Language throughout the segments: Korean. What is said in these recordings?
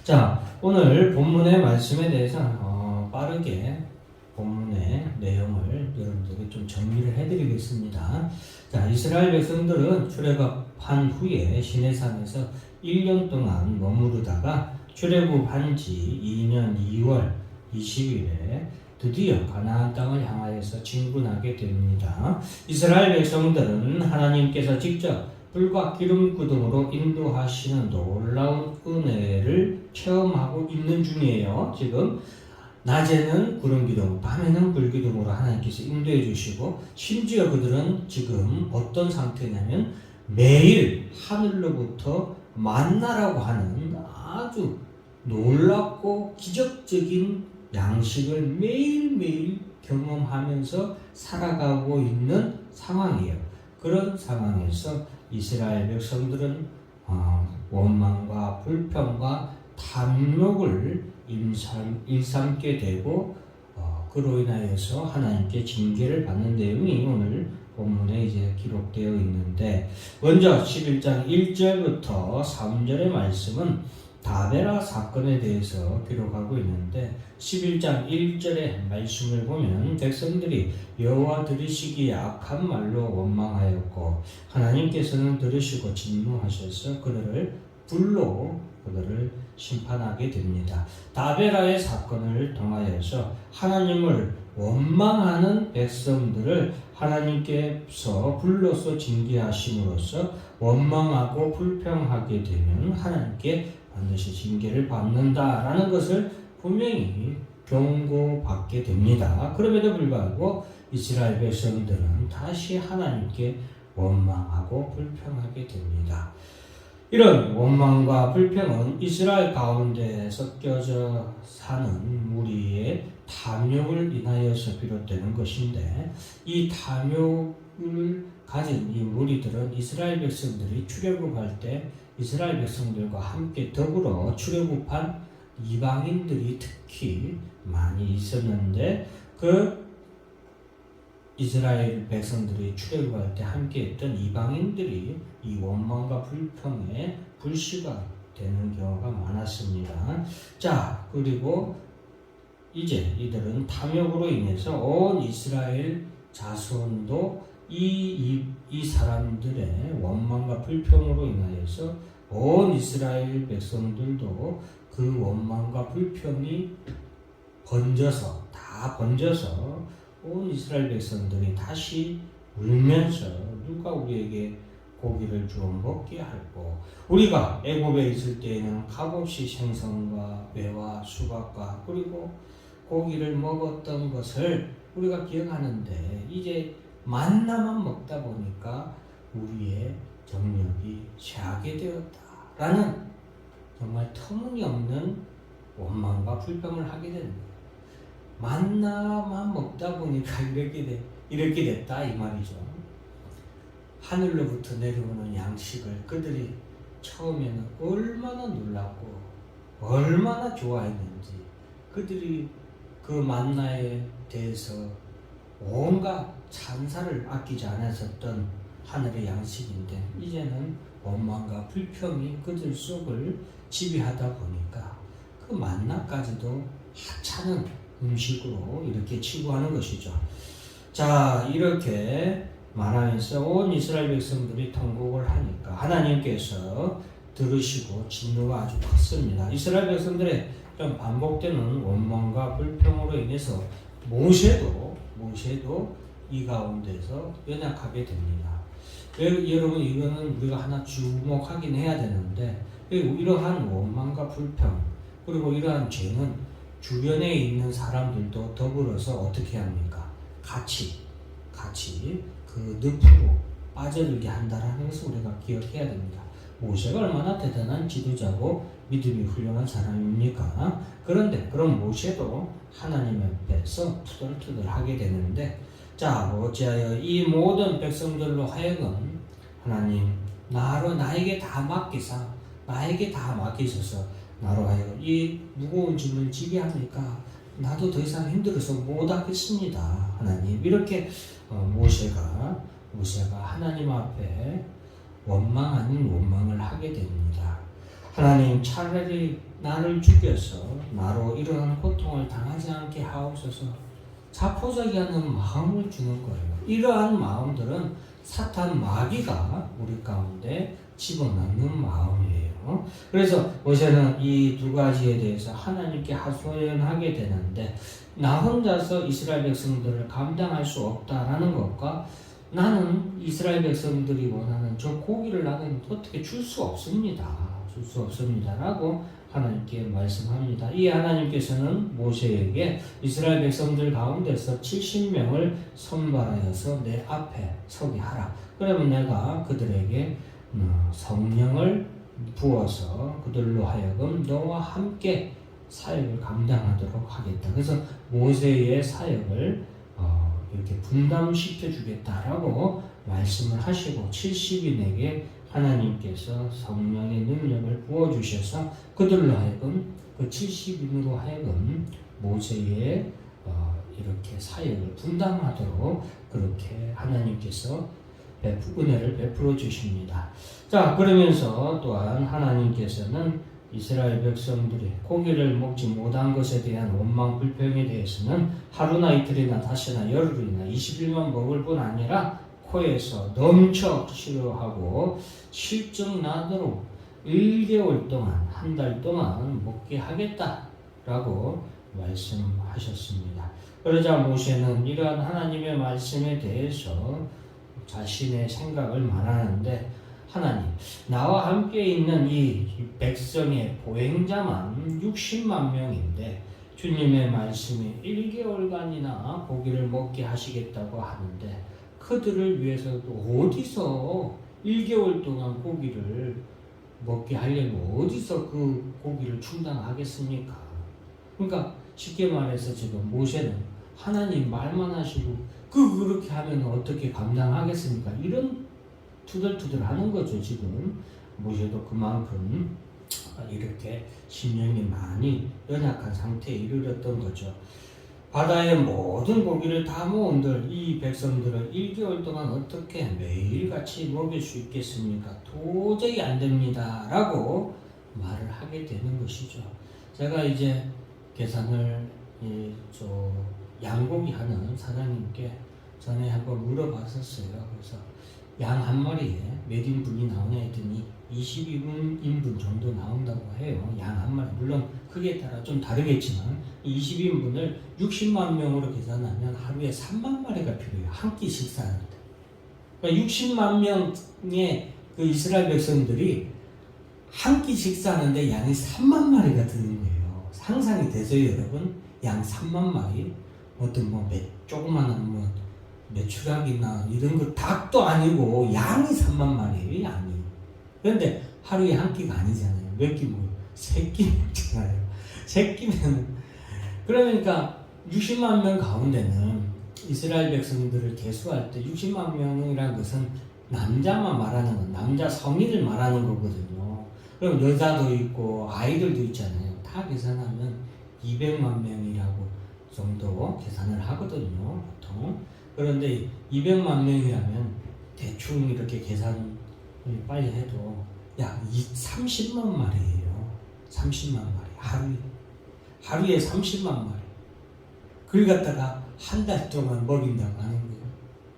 자, 오늘 본문의 말씀에 대해서 빠르게 본문의 내용을 여러분들에게 좀 정리를 해드리겠습니다. 자, 이스라엘 백성들은 출애굽한 후에 시내산에서 1년 동안 머무르다가 출애굽한 지 2년 2월 20일에 드디어 가나안 땅을 향하여서 진군하게 됩니다. 이스라엘 백성들은 하나님께서 직접 불과 기름 구름으로 인도하시는 놀라운 은혜를 체험하고 있는 중이에요. 지금 낮에는 구름 기둥, 밤에는 불 기둥으로 하나님께서 인도해 주시고, 심지어 그들은 지금 어떤 상태냐면 매일 하늘로부터 만나라고 하는 아주 놀랍고 기적적인 양식을 매일매일 경험하면서 살아가고 있는 상황이에요. 그런 상황에서 이스라엘 백성들은 원망과 불평과 탐욕을 일삼게 되고, 그로 인하여서 하나님께 징계를 받는 내용이 오늘 본문에 이제 기록되어 있는데, 먼저 11장 1절부터 3절의 말씀은 다베라 사건에 대해서 기록하고 있는데, 11장 1절의 말씀을 보면 백성들이 여호와 들으시기에 악한 말로 원망하였고 하나님께서는 들으시고 진노하셔서 그들을 불로 그들을 심판하게 됩니다. 다베라의 사건을 통하여서 하나님을 원망하는 백성들을 하나님께서 불로서 징계하심으로써 원망하고 불평하게 되면 하나님께 반드시 징계를 받는다라는 것을 분명히 경고받게 됩니다. 그럼에도 불구하고 이스라엘 백성들은 다시 하나님께 원망하고 불평하게 됩니다. 이런 원망과 불평은 이스라엘 가운데 섞여져 사는 무리의 탐욕을 인하여서 비롯되는 것인데, 이 탐욕을 가진 이 무리들은 이스라엘 백성들이 출애굽할 때 이스라엘 백성들과 함께 더불어 출애굽한 이방인들이 특히 많이 있었는데, 그 이스라엘 백성들이 출애굽할 때 함께했던 이방인들이 이 원망과 불평에 불씨가 되는 경우가 많았습니다. 자, 그리고 이제 이들은 탐욕으로 인해서 온 이스라엘 자손도 이 사람들의 원망과 불평으로 인하여서 온 이스라엘 백성들도 그 원망과 불평이 다 번져서 온 이스라엘 백성들이 다시 울면서 누가 우리에게 고기를 주어 먹게 할꼬, 우리가 애굽에 있을 때에는 값없이 생선과 매와 수박과 그리고 고기를 먹었던 것을 우리가 기억하는데, 이제 만나만 먹다 보니까 우리의 정력이 쇠하게 되었다라는 정말 터무니없는 원망과 불평을 하게 되는 거예요. 만나만 먹다 보니까 이렇게 됐다 이 말이죠. 하늘로부터 내려오는 양식을 그들이 처음에는 얼마나 놀랐고 얼마나 좋아했는지, 그들이 그 만나에 대해서 온갖 찬사를 아끼지 않았었던 하늘의 양식인데, 이제는 원망과 불평이 그들 속을 지배하다 보니까 그 만나까지도 하찮은 음식으로 이렇게 치부하는 것이죠. 자, 이렇게 말하면서 온 이스라엘 백성들이 통곡을 하니까 하나님께서 들으시고 진노가 아주 컸습니다. 이스라엘 백성들의 좀 반복되는 원망과 불평으로 인해서 모세도 이 가운데서 연약하게 됩니다. 여러분, 이거는 우리가 하나 주목하긴 해야 되는데, 이러한 원망과 불평 그리고 이러한 죄는 주변에 있는 사람들도 더불어서 어떻게 합니까? 같이 그 늪으로 빠져들게 한다라는 것을 우리가 기억해야 됩니다. 모세가 얼마나 대단한 지도자고 믿음이 훌륭한 사람입니까? 그런데 그럼 모세도 하나님 앞에서 투덜투덜하게 되는데, 자, 어찌하여 이 모든 백성들로 하여금 하나님 나에게 다 맡기소서, 나로 하여금 이 무거운 짐을 지게 합니까? 나도 더 이상 힘들어서 못하겠습니다, 하나님. 이렇게 모세가 하나님 앞에 원망 아닌 원망을 하게 됩니다. 하나님 차라리 나를 죽여서 나로 이러한 고통을 당하지 않게 하옵소서. 자포자기 하는 마음을 주는 거예요. 이러한 마음들은 사탄 마귀가 우리 가운데 집어넣는 마음이에요. 그래서 모세는 이 두 가지에 대해서 하나님께 하소연하게 되는데, 나 혼자서 이스라엘 백성들을 감당할 수 없다라는 것과 나는 이스라엘 백성들이 원하는 저 고기를 나는 어떻게 줄 수 없습니다. 줄 수 없습니다라고 하나님께 말씀합니다. 이 하나님께서는 모세에게 이스라엘 백성들 가운데서 70명을 선발하여서 내 앞에 서게 하라. 그러면 내가 그들에게 성령을 부어서 그들로 하여금 너와 함께 사역을 감당하도록 하겠다. 그래서 모세의 사역을 이렇게 분담시켜 주겠다라고 말씀을 하시고 70인에게 하나님께서 성령의 능력을 부어주셔서 그들로 하여금 그 70인으로 하여금 모세의 이렇게 사역을 분담하도록 그렇게 하나님께서 은혜를 베풀어 주십니다. 자, 그러면서 또한 하나님께서는 이스라엘 백성들이 고기를 먹지 못한 것에 대한 원망 불평에 대해서는 하루나 이틀이나 다시나 열흘이나 20일만 먹을 뿐 아니라 코에서 넘쳐 싫어하고 실증 나도록 1개월 동안, 한 달 동안 먹게 하겠다라고 말씀하셨습니다. 그러자 모세는 이러한 하나님의 말씀에 대해서 자신의 생각을 말하는데, 하나님, 나와 함께 있는 이 백성의 보행자만 60만 명인데 주님의 말씀이 1개월간이나 고기를 먹게 하시겠다고 하는데, 그들을 위해서도 어디서 1개월 동안 고기를 먹게 하려고 어디서 그 고기를 충당하겠습니까? 그러니까 쉽게 말해서 지금 모세는 하나님 말만 하시고 그렇게 하면 어떻게 감당하겠습니까? 이런 투덜투덜 하는 거죠. 지금 모세도 그만큼 이렇게 심령이 많이 연약한 상태에 이르렀던 거죠. 바다의 모든 고기를 다 모은들 이 백성들을 1개월 동안 어떻게 매일같이 먹일 수 있겠습니까? 도저히 안 됩니다 라고 말을 하게 되는 것이죠. 제가 이제 계산을 양고기 하는 사장님께 전에 한번 물어봤었어요. 그래서 양 한 마리에 몇 인분이 나오냐 했더니 22인분 정도 나온다고 해요. 양 한 마리. 물론 크기에 따라 좀 다르겠지만 20인분을 60만 명으로 계산하면 하루에 3만 마리가 필요해요. 한 끼 식사하는데. 그러니까 60만 명의 그 이스라엘 백성들이 한 끼 식사하는데 양이 3만 마리가 드는 거예요. 상상이 되세요, 여러분? 양 3만 마리. 어떤 조그마한 메추라기나 이런 거 닭도 아니고 양이 3만 마리예요, 양이. 그런데 하루에 한 끼가 아니잖아요. 몇 끼 먹어요? 3끼 먹잖아요. 3끼면 그러니까 60만 명 가운데는 이스라엘 백성들을 계수할 때 60만 명이라는 것은 남자만 말하는 건 남자 성인을 말하는 거거든요. 그럼 여자도 있고 아이들도 있잖아요. 다 계산하면 200만 명이라고 정도 계산을 하거든요, 보통. 그런데 200만 명이라면 대충 이렇게 계산을 빨리 해도 약 30만 마리예요. 30만 마리. 하루에 30만 마리. 그걸 갖다가 한 달 동안 먹인다고 하는 거예요.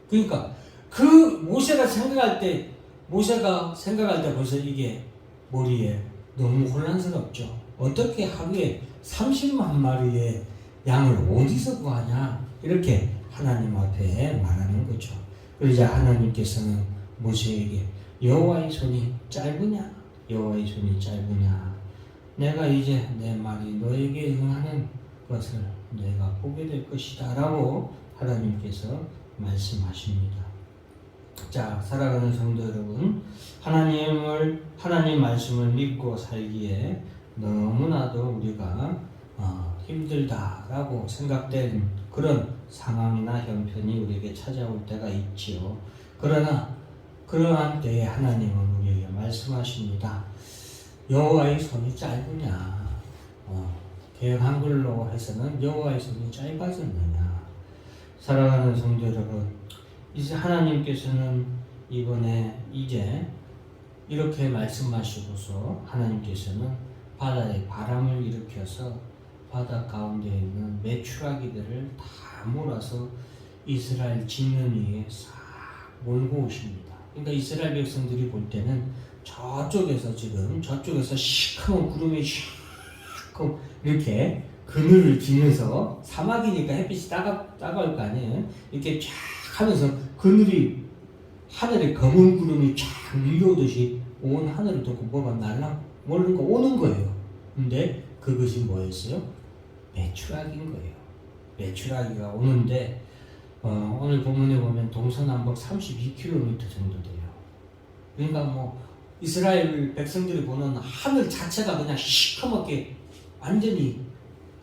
그러니까 그 모세가 생각할 때 벌써 이게 머리에 너무 혼란스럽죠. 어떻게 하루에 30만 마리의 양을 어디서 구하냐? 이렇게 하나님 앞에 말하는 거죠. 그러자 하나님께서는 모세에게 여호와의 손이 짧으냐? 여호와의 손이 짧으냐? 내가 이제 내 말이 너에게 응하는 것을 내가 보게 될 것이다 라고 하나님께서 말씀하십니다. 자, 살아가는 성도 여러분, 하나님 말씀을 믿고 살기에 너무나도 우리가 힘들다라고 생각된 그런 상황이나 형편이 우리에게 찾아올 때가 있지요. 그러나 그러한 때에 하나님은 우리에게 말씀하십니다. 여호와의 손이 짧으냐? 개역 한글로 해서는 여호와의 손이 짧아졌느냐? 사랑하는 성도 여러분, 이제 하나님께서는 이번에 이제 이렇게 말씀하시고서 하나님께서는 바다에 바람을 일으켜서 바다 가운데 있는 메추라기들을 다 몰아서 이스라엘 진영 위에 싹 몰고 오십니다. 그러니까 이스라엘 백성들이 볼 때는 저쪽에서 시커먼 구름이 샥 이렇게 그늘을 지면서 사막이니까 햇빛이 따가울 거 아니에요. 이렇게 쫙 하면서 그늘이 하늘에 검은 구름이 쫙 밀려오듯이 온 하늘을 덮고 뭐가 뭔가 오는 거예요. 근데 그것이 뭐였어요? 메추라기인 거예요. 메추라기가 오는데 오늘 본문에 보면 동서남북 32km 정도 돼요. 그러니까 뭐 이스라엘 백성들이 보는 하늘 자체가 그냥 시커멓게 완전히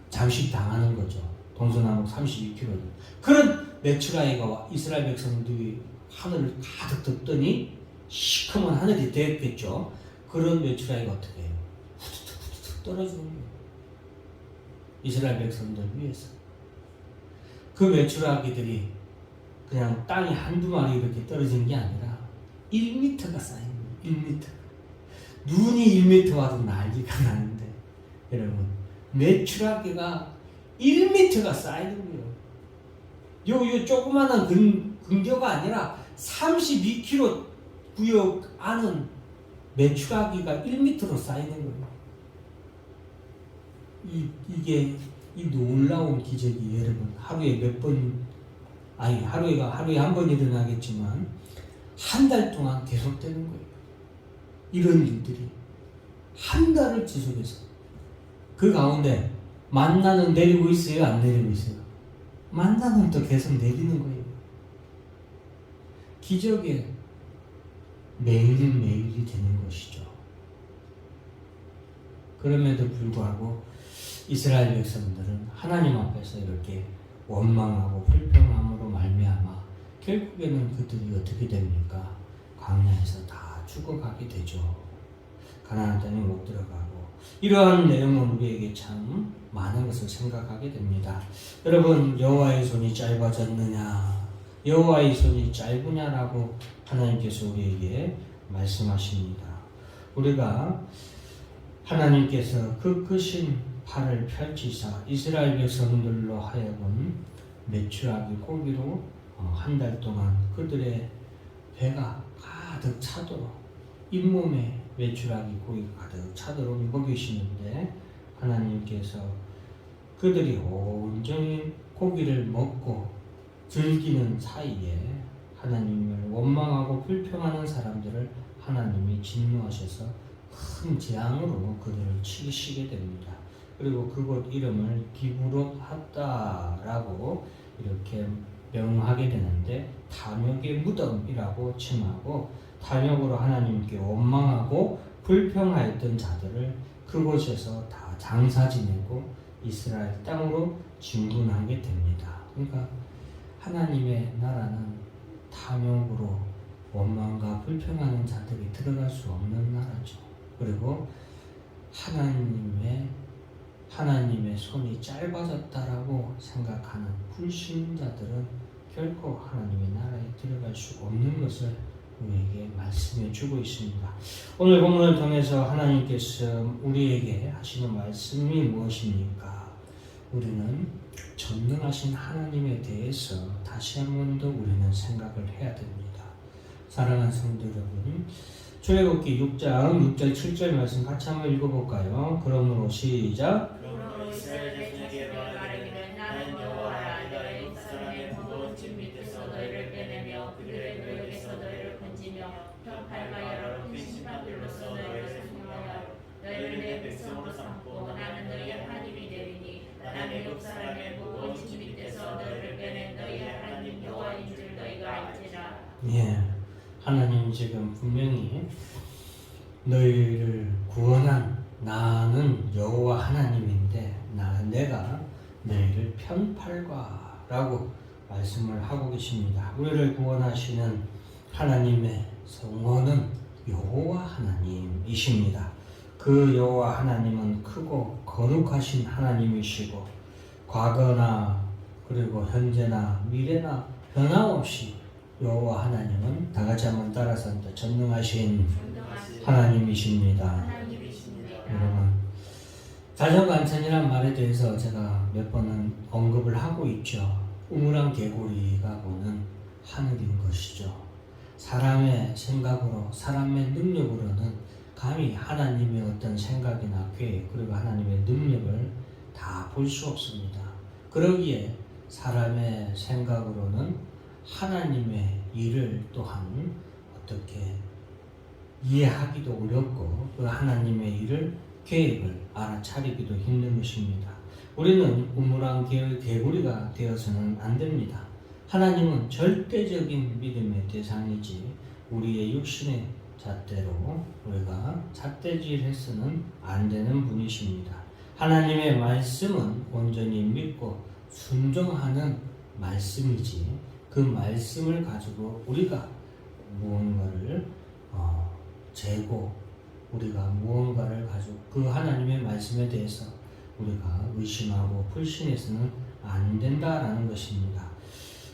잠식당하는 거죠. 동서남북 32km. 그런 메추라기가 이스라엘 백성들이 하늘을 가득 덮더니 시커먼 하늘이 되었겠죠. 그런 메추라기가 어떻게 해요? 후두둑 떨어지는 거예요. 이스라엘 백성들 위해서. 그 메추라기들이 그냥 땅에 한두 마리 이렇게 떨어진 게 아니라 1m가 쌓인 거예요. 1m. 눈이 1m 와도 난리가 나는데 여러분 메추라기가 1m가 쌓이는 거예요. 요 조그마한 근교가 아니라 32km 구역 안은 메추라기가 1m로 쌓이는 거예요. 이게 이 놀라운 기적이 여러분 하루에 하루에 한 번 일어나겠지만 한 달 동안 계속되는 거예요. 이런 일들이 한 달을 지속해서 그 가운데 만나는 내리고 있어요, 안 내리고 있어요? 만나는 또 계속 내리는 거예요. 기적이 매일매일이 되는 것이죠. 그럼에도 불구하고 이스라엘 백성들은 하나님 앞에서 이렇게 원망하고 불평함으로 말미암아 결국에는 그들이 어떻게 됩니까? 광야에서 다 죽어가게 되죠. 가나안 땅에 못 들어가고 이러한 내용은 우리에게 참 많은 것을 생각하게 됩니다. 여러분 여호와의 손이 짧아졌느냐 여호와의 손이 짧으냐라고 하나님께서 우리에게 말씀하십니다. 우리가 하나님께서 그 크신 팔을 펼치사 이스라엘 백성들로 하여금 메추라기 고기로 한 달 동안 그들의 배가 가득 차도록 잇몸에 메추라기 고기가 가득 차도록 먹이시는데 하나님께서 그들이 온전히 고기를 먹고 즐기는 사이에 하나님을 원망하고 불평하는 사람들을 하나님이 진노하셔서 큰 재앙으로 그들을 치시게 됩니다. 그리고 그곳 이름을 기브롯하다라고 이렇게 명하게 되는데 탐욕의 무덤이라고 칭하고 탐욕으로 하나님께 원망하고 불평하였던 자들을 그곳에서 다 장사 지내고 이스라엘 땅으로 진군하게 됩니다. 그러니까 하나님의 나라는 탐욕으로 원망과 불평하는 자들이 들어갈 수 없는 나라죠. 그리고 하나님의 손이 짧아졌다라고 생각하는 불신자들은 결코 하나님의 나라에 들어갈 수 없는 것을 우리에게 말씀해 주고 있습니다. 오늘 본문을 통해서 하나님께서 우리에게 하시는 말씀이 무엇입니까? 우리는 전능하신 하나님에 대해서 다시 한 번 더 우리는 생각을 해야 됩니다. 사랑하는 성도 여러분, 출애굽기 6장 6절 7절 말씀 같이 한번 읽어볼까요? 그러므로 시작. 그러므로 이스라엘 자손에게 말하기를 나는 여호와라 너의 입사람의 무거운 짐 밑에서 너희를 빼내며 그들의 묘역에서 너희를 건지며 편팔과 여러 큰 심판들로서 너희를 상하여 너희를 내 백성으로 삼고 나는 너희의 하나님이 되리니 나는 애굽 사람의 무거운 짐 밑에서 너희를 빼낸 너희의 하나님 여호와인 줄 너희가 알지라. 예, 하나님 지금 분명히 너희를 구원한 나는 여호와 하나님인데 내가 너희를 편팔과라고 말씀을 하고 계십니다. 우리를 구원하시는 하나님의 성원은 여호와 하나님이십니다. 그 여호와 하나님은 크고 거룩하신 하나님이시고 과거나 그리고 현재나 미래나 변함없이 여호와 하나님은 다 같이 한번 따라서 전능하신 하나님이십니다. 하나님이십니다. 여러분, 자전관천이란 말에 대해서 제가 몇 번은 언급을 하고 있죠. 우물안 개구리가 보는 하늘인 것이죠. 사람의 생각으로, 사람의 능력으로는 감히 하나님의 어떤 생각이나 계획, 그리고 하나님의 능력을 다 볼 수 없습니다. 그러기에 사람의 생각으로는 하나님의 일을 또한 어떻게 이해하기도 어렵고 그 하나님의 일을 계획을 알아차리기도 힘든 것입니다. 우리는 우물안 개구리가 되어서는 안 됩니다. 하나님은 절대적인 믿음의 대상이지 우리의 육신의 잣대로 우리가 잣대질해서는 안 되는 분이십니다. 하나님의 말씀은 온전히 믿고 순종하는 말씀이지 그 말씀을 가지고 우리가 무언가를 재고 우리가 무언가를 가지고 그 하나님의 말씀에 대해서 우리가 의심하고 불신해서는 안 된다라는 것입니다.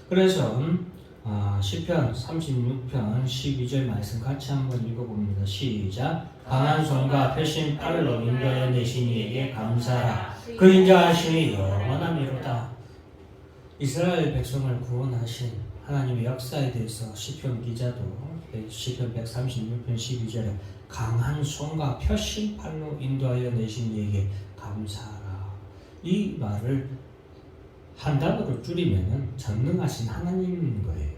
그래서 시편 36편 12절 말씀 같이 한번 읽어봅니다. 시작. 강한 손과 펴신 팔로 인도하여 내신 이에게 감사하라. 그 인자하심이 영원하미로다. 이스라엘 백성을 구원하신 하나님의 역사에 대해서 시편 기자도 시편 136편 12절에 강한 손과 펴신 팔로 인도하여 내신 이에게 감사하라. 이 말을 한 단어로 줄이면 전능하신 하나님인 거예요.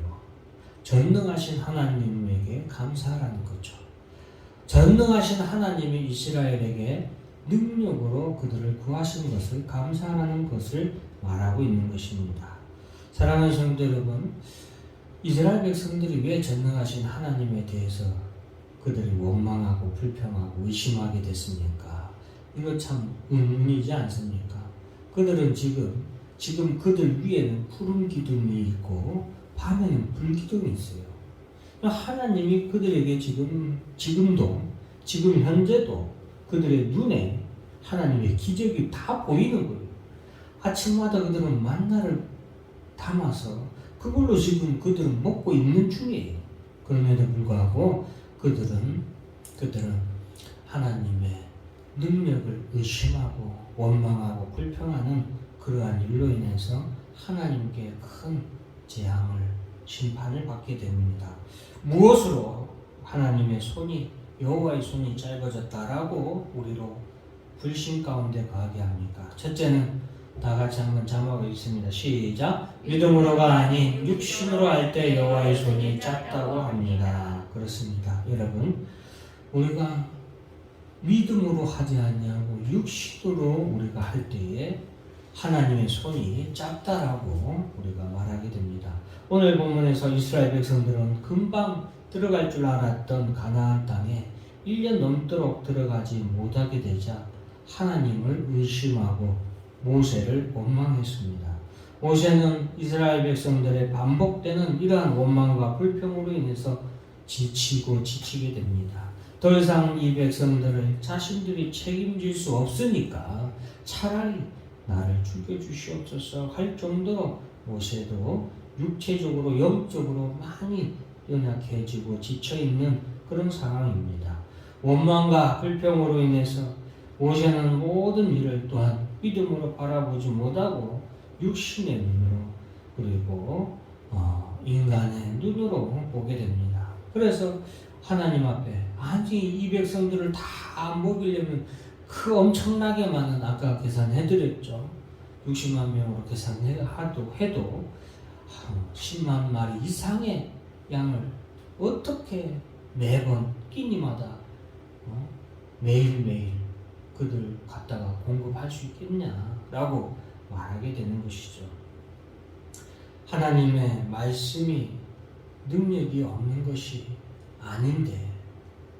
전능하신 하나님에게 감사하라는 거죠. 전능하신 하나님이 이스라엘에게 능력으로 그들을 구하신 것을 감사하라는 것을 말하고 있는 것입니다. 사랑하는 성도 여러분, 이스라엘 백성들이 왜 전능하신 하나님에 대해서 그들이 원망하고 불평하고 의심하게 됐습니까? 이거 참 의문이지 않습니까? 그들은 지금 그들 위에는 푸른 기둥이 있고 밤에는 불기둥이 있어요. 하나님이 그들에게 지금 현재도 그들의 눈에 하나님의 기적이 다 보이는 거예요. 아침마다 그들은 만나를 담아서 그걸로 지금 그들은 먹고 있는 중이에요. 그럼에도 불구하고 그들은 하나님의 능력을 의심하고 원망하고 불평하는 그러한 일로 인해서 하나님께 큰 재앙을 심판을 받게 됩니다. 무엇으로 하나님의 손이 여호와의 손이 짧아졌다라고 우리로 불신 가운데 가게 합니까? 첫째는 다 같이 한번 자막을 읽습니다. 시작. 믿음으로가 아닌 육신으로 할 때 여호와의 손이 작다고 합니다. 그렇습니다. 여러분, 우리가 믿음으로 하지 않냐고 육신으로 우리가 할 때에 하나님의 손이 작다라고 우리가 말하게 됩니다. 오늘 본문에서 이스라엘 백성들은 금방 들어갈 줄 알았던 가나안 땅에 1년 넘도록 들어가지 못하게 되자 하나님을 의심하고 모세를 원망했습니다. 모세는 이스라엘 백성들의 반복되는 이러한 원망과 불평으로 인해서 지치게 됩니다. 더 이상 이 백성들을 자신들이 책임질 수 없으니까 차라리 나를 죽여주시옵소서 할 정도로 모세도 육체적으로 영적으로 많이 연약해지고 지쳐있는 그런 상황입니다. 원망과 불평으로 인해서 모세는 모든 일을 또한 믿음으로 바라보지 못하고 육신의 눈으로 그리고 인간의 눈으로 보게 됩니다. 그래서 하나님 앞에 아니 이 백성들을 다 먹이려면 그 엄청나게 많은 아까 계산해드렸죠. 60만 명으로 계산해도 10만 마리 이상의 양을 어떻게 매번 끼니마다 매일매일 그들 갖다가 공급할 수 있겠냐라고 말하게 되는 것이죠. 하나님의 말씀이 능력이 없는 것이 아닌데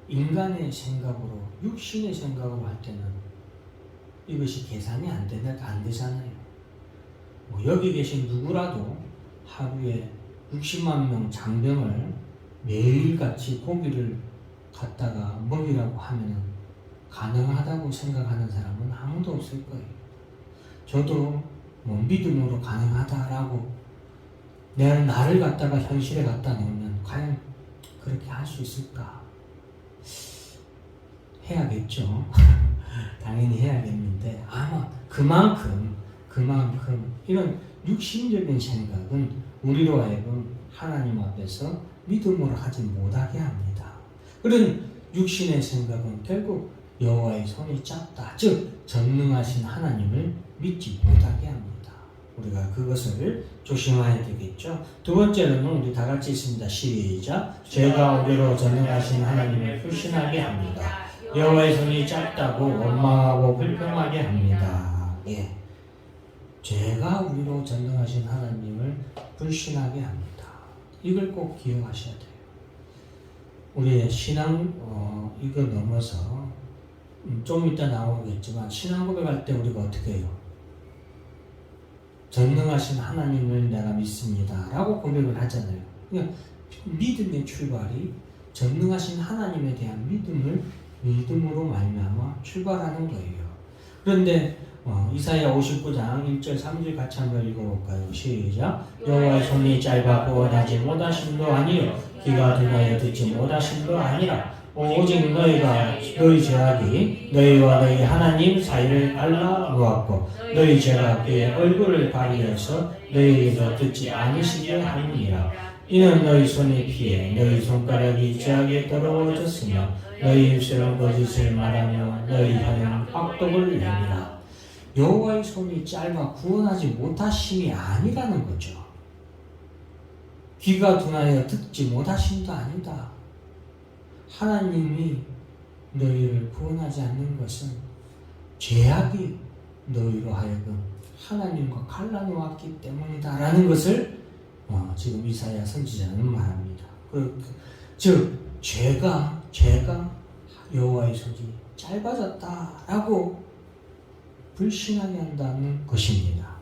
인간의 생각으로 육신의 생각으로 할 때는 이것이 계산이 안 되잖아요. 여기 계신 누구라도 하루에 60만 명 장병을 매일같이 고기를 갖다가 먹이라고 하면 가능하다고 생각하는 사람은 아무도 없을 거예요. 저도 믿음으로 가능하다라고 나를 갖다가 현실에 갖다 놓으면 과연 그렇게 할 수 있을까? 해야겠죠. 당연히 해야겠는데 아마 그만큼 이런 육신적인 생각은 우리로 하여금 하나님 앞에서 믿음으로 하지 못하게 합니다. 그런 육신의 생각은 결국 여호와의 손이 작다, 즉 전능하신 하나님을 믿지 못하게 합니다. 우리가 그것을 조심해야 되겠죠. 두 번째로는 우리 다 같이 있습니다. 시작. 죄가 우리로 전능하신 하나님을 불신하게 합니다. 여호와의 손이 짧다고 원망하고 불평하게 합니다. 예, 죄가 우리로 전능하신 하나님을 불신하게 합니다. 이걸 꼭 기억하셔야 돼요. 우리의 신앙 이거 넘어서 좀 이따 나오겠지만 신앙 고백할 때 우리가 어떻게 해요? 전능하신 하나님을 내가 믿습니다 라고 고백을 하잖아요. 그러니까 믿음의 출발이 전능하신 하나님에 대한 믿음으로 말미암아 출발하는 거예요. 그런데 이사야 59장 1절 3절 같이 한번 읽어볼까요? 시작. 여호와의 손이 짧아 구원하지 못하심도 아니요 귀가 둔하여 듣지 못하심도 아니라 오직 너희 죄악이 너희와 너희 하나님 사이를 갈라 놓았고 너희 죄가 그의 얼굴을 가리어서 너희에게서 듣지 않으시게 함이니라. 이는 너희 손이 피해 너희 손가락이 죄악에 더러워졌으며 너희 입술은 거짓을 말하며 너희 혀는 악독을 내니라. 여호와의 손이 짧아 구원하지 못하심이 아니라는 거죠. 귀가 둔하여 듣지 못하심도 아니다. 하나님이 너희를 구원하지 않는 것은 죄악이 너희로 하여금 하나님과 갈라놓았기 때문이다 라는 것을 지금 이사야 선지자는 말합니다. 즉 죄가 여호와의 손이 짧아졌다라고 불신하게 한다는 것입니다.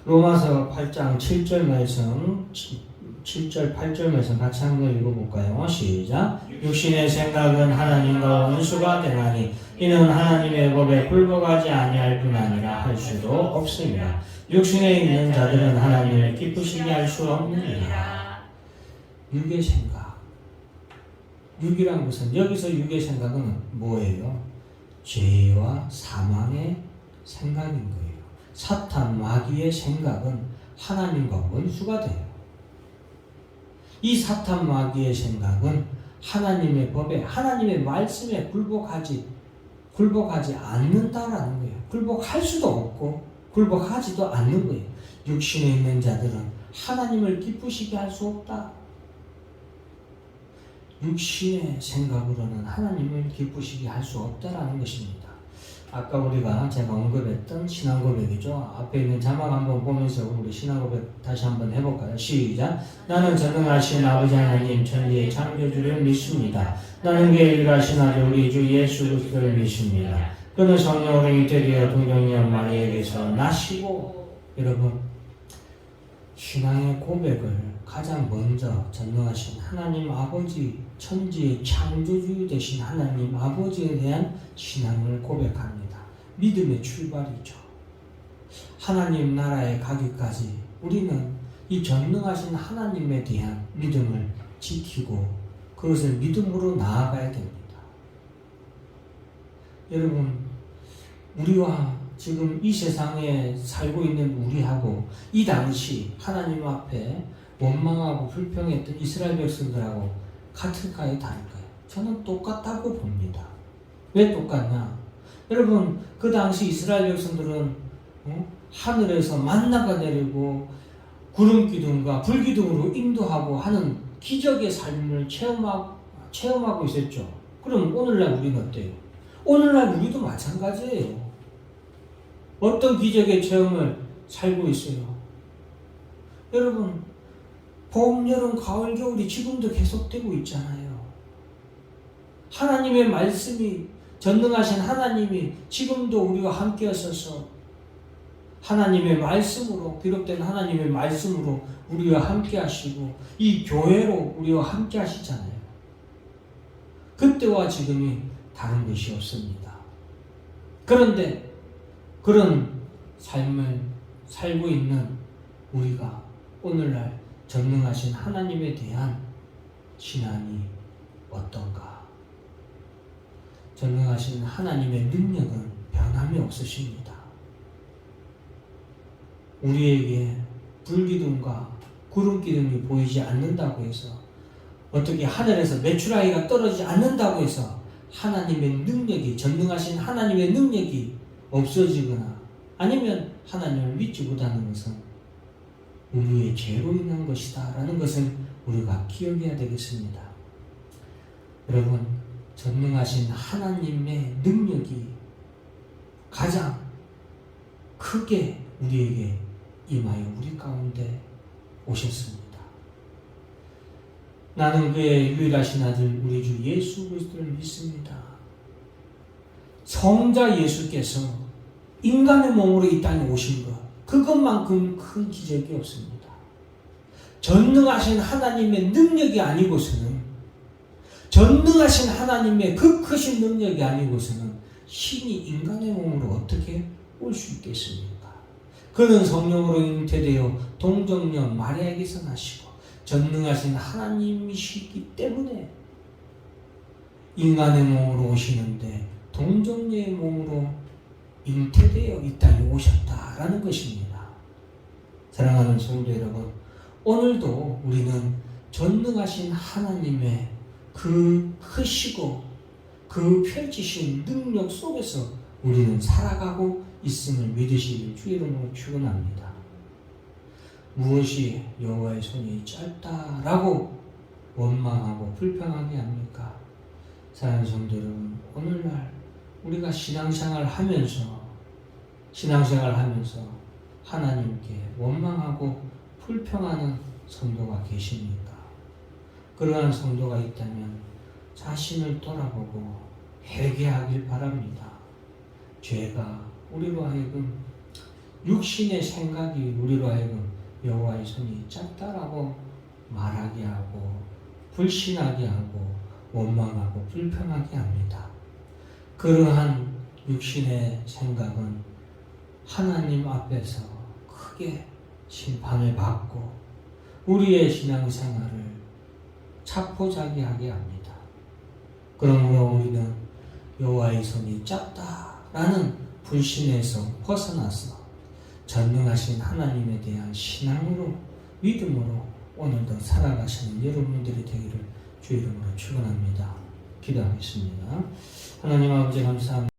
로마서 8장 7절 말씀 7절 8절 말씀 같이 한번 읽어볼까요? 시작. 육신의 생각은 하나님과 원수가 되나니 이는 하나님의 법에 굴복하지 아니할 뿐 아니라 할 수도 없습니다. 육신에 있는 자들은 하나님을 기쁘시게 할 수 없느니라. 육의 생각, 육이란 것은 여기서 육의 생각은 뭐예요? 죄와 사망의 생각인 거예요. 사탄 마귀의 생각은 하나님과 원수가 돼요. 이 사탄 마귀의 생각은 하나님의 법에, 하나님의 말씀에 굴복하지 않는다라는 거예요. 굴복할 수도 없고 굴복하지도 않는 거예요. 육신에 있는 자들은 하나님을 기쁘시게 할 수 없다. 육신의 생각으로는 하나님을 기쁘시게 할 수 없다라는 것입니다. 아까 제가 언급했던 신앙 고백이죠. 앞에 있는 자막 한번 보면서 우리 신앙 고백 다시 한번 해볼까요? 시작. 나는 전능하신 아버지 하나님 천지의 창조주를 믿습니다. 나는 그 일가신 아들 우리 주 예수 그리스도를 믿습니다. 그는 성령으로 잉태되어 동정녀 마리아에게서 나시고. 여러분, 신앙의 고백을 가장 먼저 전능하신 하나님 아버지, 천지의 창조주 되신 하나님 아버지에 대한 신앙을 고백합니다. 믿음의 출발이죠. 하나님 나라에 가기까지 우리는 이 전능하신 하나님에 대한 믿음을 지키고 그것을 믿음으로 나아가야 됩니다. 여러분, 우리와 지금 이 세상에 살고 있는 우리하고 이 당시 하나님 앞에 원망하고 불평했던 이스라엘 백성들하고 같을까요? 다를까요? 저는 똑같다고 봅니다. 왜 똑같냐? 여러분, 그 당시 이스라엘 백성들은 하늘에서 만나가 내리고 구름 기둥과 불 기둥으로 인도하고 하는 기적의 삶을 체험하고 있었죠. 그럼 오늘날 우리는 어때요? 오늘날 우리도 마찬가지예요. 어떤 기적의 체험을 살고 있어요? 여러분, 봄, 여름, 가을, 겨울이 지금도 계속되고 있잖아요. 하나님의 말씀이, 전능하신 하나님이 지금도 우리와 함께 하셔서 하나님의 말씀으로, 기록된 하나님의 말씀으로 우리와 함께 하시고 이 교회로 우리와 함께 하시잖아요. 그때와 지금이 다른 것이 없습니다. 그런데 그런 삶을 살고 있는 우리가 오늘날 전능하신 하나님에 대한 신앙이 어떤가? 전능하신 하나님의 능력은 변함이 없으십니다. 우리에게 불기둥과 구름기둥이 보이지 않는다고 해서, 어떻게 하늘에서 메추라기가 떨어지지 않는다고 해서 하나님의 능력이, 전능하신 하나님의 능력이 없어지거나 아니면 하나님을 믿지 못하는 것은 우리의 죄로 인한 것이다 라는 것을 우리가 기억해야 되겠습니다. 여러분, 전능하신 하나님의 능력이 가장 크게 우리에게 임하여 우리 가운데 오셨습니다. 나는 그의 유일하신 아들 우리 주 예수 그리스도를 믿습니다. 성자 예수께서 인간의 몸으로 이 땅에 오신 것, 그것만큼 큰 기적이 없습니다. 전능하신 하나님의 능력이 아니고서는, 전능하신 하나님의 그 크신 능력이 아니고서는 신이 인간의 몸으로 어떻게 올 수 있겠습니까? 그는 성령으로 잉태되어 동정녀 마리아에게서 나시고 전능하신 하나님이시기 때문에 인간의 몸으로 오시는데 동정녀의 몸으로 잉태되어 이 땅에 오셨다라는 것입니다. 사랑하는 성도 여러분, 오늘도 우리는 전능하신 하나님의 그 크시고 그 펼치신 능력 속에서 우리는 살아가고 있음을 믿으시길 주의 이름으로 축원합니다. 무엇이 여호와의 손이 짧다라고 원망하고 불평하게 합니까? 사랑하는 성도 여러분, 오늘날 우리가 신앙생활 하면서 하나님께 원망하고 불평하는 성도가 계십니까? 그러한 성도가 있다면 자신을 돌아보고 회개하길 바랍니다. 죄가 우리로 하여금, 육신의 생각이 우리로 하여금 여호와의 손이 작다라고 말하게 하고 불신하게 하고 원망하고 불평하게 합니다. 그러한 육신의 생각은 하나님 앞에서 크게 심판을 받고 우리의 신앙생활을 자포자기하게 합니다. 그러므로 우리는 여호와의 손이 작다라는 불신에서 벗어나서 전능하신 하나님에 대한 신앙으로, 믿음으로 오늘도 살아가시는 여러분들이 되기를 주의 이름으로 축원합니다. 기도하겠습니다. 하나님 아버지 감사합니다.